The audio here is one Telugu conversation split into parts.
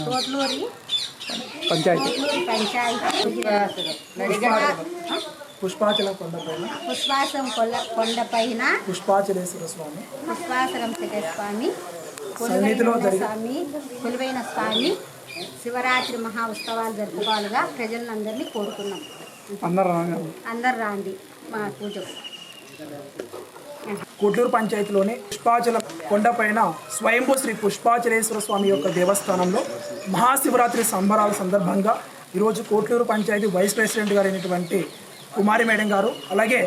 తోట్లూరి పంచాయతీ పుష్పాచలం కొండపైన పుష్పాచలేశ్వర స్వామి స్వామి కొలువైన స్వామి శివరాత్రి మహా ఉత్సవాలు జరుపుకోవాలిగా ప్రజలందరినీ కోరుకున్నాం. అందరు రాండి మా పూజకు. కోట్లూరు పంచాయతీలోని పుష్పాచలం కొండపైన స్వయంభూ శ్రీ పుష్పాచలేశ్వర స్వామి యొక్క దేవస్థానంలో మహాశివరాత్రి సంబరాల సందర్భంగా ఈరోజు కోట్లూరు పంచాయతీ వైస్ ప్రెసిడెంట్ గారు అయినటువంటి కుమారి మేడం గారు, అలాగే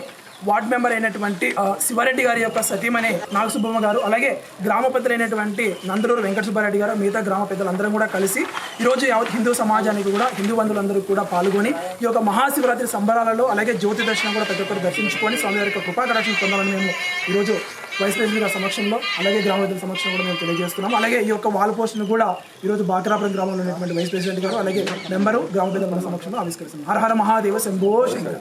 వార్డ్ మెంబర్ అయినటువంటి శివారెడ్డి గారి యొక్క సతీమణి నాగసుబ్బమ్మ గారు, అలాగే గ్రామ పెద్దలైనటువంటి నందలూరు వెంకట సుబ్బారెడ్డి గారు, మిగతా గ్రామ పెద్దలందరం కూడా కలిసి ఈరోజు యావత్ హిందూ సమాజానికి కూడా, హిందూ బంధువులందరూ కూడా పాల్గొని ఈ యొక్క మహాశివరాత్రి సంబరాలలో అలాగే జ్యోతి దర్శనం కూడా ప్రతి ఒక్కరు దర్శించుకొని స్వామి వారి యొక్క కృపా కటాక్షం పొందాలని మేము ఈరోజు వైస్ ప్రెసిడెంట్ గారి సమక్షంలో అలాగే గ్రామ పెద్దల సమక్షంలో కూడా మేము తెలియజేస్తున్నాం. అలాగే ఈ యొక్క వాల్ పోస్టును కూడా ఈరోజు బాకరాపురం గ్రామంలో ఉన్నటువంటి వైస్ ప్రెసిడెంట్ గారు అలాగే మెంబరు గ్రామ పెద్దల సమక్షంలో ఆవిష్కరిస్తున్నాం. హర హర మహాదేవ శంభో శంకర.